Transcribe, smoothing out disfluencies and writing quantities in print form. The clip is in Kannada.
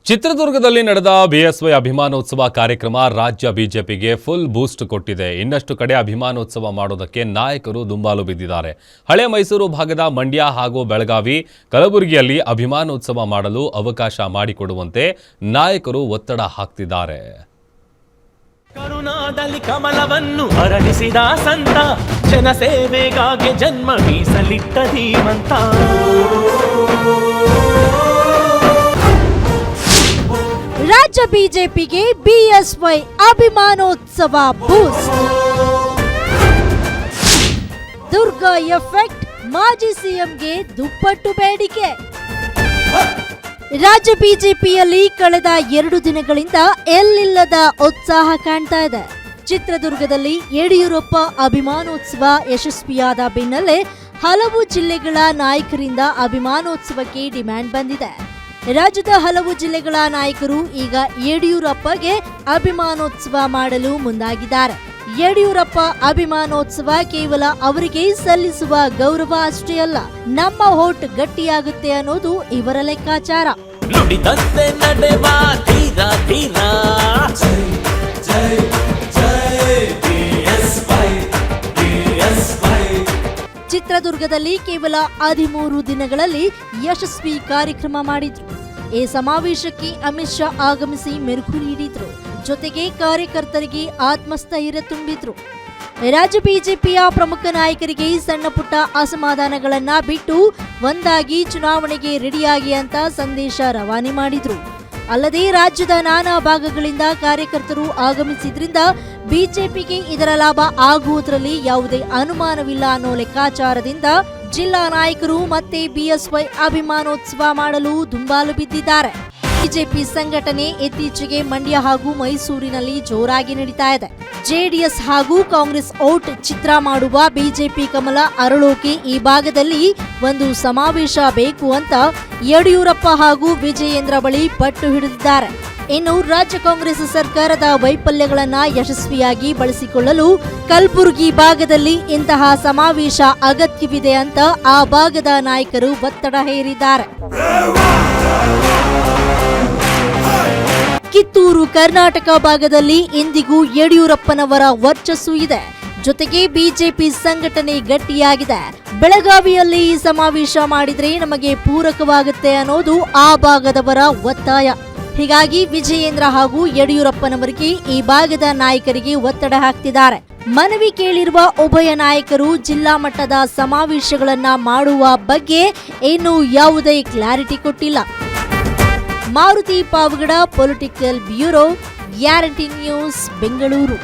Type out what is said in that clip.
ಚಿತ್ರದುರ್ಗದಲ್ಲಿ ನಡೆದ ಬಿಎಸ್ವೈ ಅಭಿಮಾನೋತ್ಸವ ಕಾರ್ಯಕ್ರಮ ರಾಜ್ಯ ಬಿಜೆಪಿಗೆ ಫುಲ್ ಬೂಸ್ಟ್ ಕೊಟ್ಟಿದೆ. ಇನ್ನಷ್ಟು ಕಡೆ ಅಭಿಮಾನೋತ್ಸವ ಮಾಡೋದಕ್ಕೆ ನಾಯಕರು ದುಂಬಾಲು ಬಿದ್ದಿದ್ದಾರೆ. ಹಳೆ ಮೈಸೂರು ಭಾಗದ ಮಂಡ್ಯ ಹಾಗೂ ಬೆಳಗಾವಿ, ಕಲಬುರಗಿಯಲ್ಲಿ ಅಭಿಮಾನೋತ್ಸವ ಮಾಡಲು ಅವಕಾಶ ಮಾಡಿಕೊಡುವಂತೆ ನಾಯಕರು ಒತ್ತಡ ಹಾಕ್ತಿದ್ದಾರೆ. ಕರುನಾಡಲ್ಲಿ ಕಮಲವನ್ನು ಅರಳಿಸಿದ ಸಂತ, ಜನಸೇವೆಗಾಗಿ ಜನ್ಮ ಮೀಸಲಿಟ್ಟ ಧೀಮಂತ. ರಾಜ್ಯ ಬಿಜೆಪಿಗೆ ಬಿಎಸ್ವೈ ಅಭಿಮಾನೋತ್ಸವ ಬೂಸ್ಟ್. ದುರ್ಗ ಎಫೆಕ್ಟ್, ಮಾಜಿ ಸಿಎಂಗೆ ದುಪ್ಪಟ್ಟು ಬೇಡಿಕೆ. ರಾಜ್ಯ ಬಿಜೆಪಿಯಲ್ಲಿ ಕಳೆದ 2 ದಿನಗಳಿಂದ ಎಲ್ಲಿಲ್ಲದ ಉತ್ಸಾಹ ಕಾಣ್ತಾ ಇದೆ. ಚಿತ್ರದುರ್ಗದಲ್ಲಿ ಯಡಿಯೂರಪ್ಪ ಅಭಿಮಾನೋತ್ಸವ ಯಶಸ್ವಿಯಾದ ಬೆನ್ನಲ್ಲೇ ಹಲವು ಜಿಲ್ಲೆಗಳ ನಾಯಕರಿಂದ ಅಭಿಮಾನೋತ್ಸವಕ್ಕೆ ಡಿಮ್ಯಾಂಡ್ ಬಂದಿದೆ. ರಾಜ್ಯದ ಹಲವು ಜಿಲ್ಲೆಗಳ ನಾಯಕರು ಈಗ ಯಡಿಯೂರಪ್ಪಗೆ ಅಭಿಮಾನೋತ್ಸವ ಮಾಡಲು ಮುಂದಾಗಿದ್ದಾರೆ. ಯಡಿಯೂರಪ್ಪ ಅಭಿಮಾನೋತ್ಸವ ಕೇವಲ ಅವರಿಗೆ ಸಲ್ಲಿಸುವ ಗೌರವ ಅಷ್ಟೇ ಅಲ್ಲ, ನಮ್ಮ ಹೋಟ್ ಗಟ್ಟಿಯಾಗುತ್ತೆ ಅನ್ನೋದು ಇವರ ಲೆಕ್ಕಾಚಾರ. ಚಿತ್ರದುರ್ಗದಲ್ಲಿ ಕೇವಲ 13 ದಿನಗಳಲ್ಲಿ ಯಶಸ್ವಿ ಕಾರ್ಯಕ್ರಮ ಮಾಡಿದ್ರು. ಈ ಸಮಾವೇಶಕ್ಕೆ ಅಮಿತ್ ಶಾ ಆಗಮಿಸಿ ಮೆರುಗು ನೀಡಿದ್ರು. ಜೊತೆಗೆ ಕಾರ್ಯಕರ್ತರಿಗೆ ಆತ್ಮಸ್ಥೈರ್ಯ ತುಂಬಿದ್ರು. ರಾಜ್ಯ ಬಿಜೆಪಿಯ ಪ್ರಮುಖ ನಾಯಕರಿಗೆ ಸಣ್ಣ ಪುಟ್ಟ ಅಸಮಾಧಾನಗಳನ್ನ ಬಿಟ್ಟು ಒಂದಾಗಿ ಚುನಾವಣೆಗೆ ರೆಡಿಯಾಗಿ ಅಂತ ಸಂದೇಶ ರವಾನೆ ಮಾಡಿದ್ರು. ಅಲ್ಲದೆ ರಾಜ್ಯದ ನಾನಾ ಭಾಗಗಳಿಂದ ಕಾರ್ಯಕರ್ತರು ಆಗಮಿಸಿದ್ರಿಂದ ಬಿಜೆಪಿಗೆ ಇದರ ಲಾಭ ಆಗುವುದರಲ್ಲಿ ಯಾವುದೇ ಅನುಮಾನವಿಲ್ಲ ಅನ್ನೋ ಲೆಕ್ಕಾಚಾರದಿಂದ ಜಿಲ್ಲಾ ನಾಯಕರು ಮತ್ತೆ ಬಿಎಸ್ವೈ ಅಭಿಮಾನೋತ್ಸವ ಮಾಡಲು ದುಂಬಾಲು ಬಿದ್ದಿದ್ದಾರೆ. ಬಿಜೆಪಿ ಸಂಘಟನೆ ಇತ್ತೀಚೆಗೆ ಮಂಡ್ಯ ಹಾಗೂ ಮೈಸೂರಿನಲ್ಲಿ ಜೋರಾಗಿ ನಡೀತಾ ಇದೆ. ಜೆಡಿಎಸ್ ಹಾಗೂ ಕಾಂಗ್ರೆಸ್ ಓಟ್ ಚಿತ್ರ ಮಾಡುವ ಬಿಜೆಪಿ ಕಮಲ ಅರಳೋಕೆ ಈ ಭಾಗದಲ್ಲಿ ಒಂದು ಸಮಾವೇಶ ಬೇಕು ಅಂತ ಯಡಿಯೂರಪ್ಪ ಹಾಗೂ ವಿಜಯೇಂದ್ರ ಬಳಿ ಪಟ್ಟು ಹಿಡಿದಿದ್ದಾರೆ. ಇನ್ನು ರಾಜ್ಯ ಕಾಂಗ್ರೆಸ್ ಸರ್ಕಾರದ ವೈಫಲ್ಯಗಳನ್ನ ಯಶಸ್ವಿಯಾಗಿ ಬಳಸಿಕೊಳ್ಳಲು ಕಲಬುರಗಿ ಭಾಗದಲ್ಲಿ ಇಂತಹ ಸಮಾವೇಶ ಅಗತ್ಯವಿದೆ ಅಂತ ಆ ಭಾಗದ ನಾಯಕರು ಒತ್ತಡ ಹೇರಿದ್ದಾರೆ. ಕಿತ್ತೂರು ಕರ್ನಾಟಕ ಭಾಗದಲ್ಲಿ ಇಂದಿಗೂ ಯಡಿಯೂರಪ್ಪನವರ ವರ್ಚಸ್ಸು ಇದೆ. ಜೊತೆಗೆ ಬಿಜೆಪಿ ಸಂಘಟನೆ ಗಟ್ಟಿಯಾಗಿದೆ. ಬೆಳಗಾವಿಯಲ್ಲಿ ಈ ಸಮಾವೇಶ ಮಾಡಿದ್ರೆ ನಮಗೆ ಪೂರಕವಾಗುತ್ತೆ ಅನ್ನೋದು ಆ ಭಾಗದವರ ಒತ್ತಾಯ. ಹೀಗಾಗಿ ವಿಜಯೇಂದ್ರ ಹಾಗೂ ಯಡಿಯೂರಪ್ಪನವರಿಗೆ ಈ ಭಾಗದ ನಾಯಕರಿಗೆ ಒತ್ತಡ ಹಾಕ್ತಿದ್ದಾರೆ. ಮನವಿ ಕೇಳಿರುವ ಉಭಯ ನಾಯಕರು ಜಿಲ್ಲಾ ಮಟ್ಟದ ಸಮಾವೇಶಗಳನ್ನ ಮಾಡುವ ಬಗ್ಗೆ ಇನ್ನೂ ಯಾವುದೇ ಕ್ಲಾರಿಟಿ ಕೊಟ್ಟಿಲ್ಲ. Maruti Pavagada, political bureau, guarantee news, Bengaluru.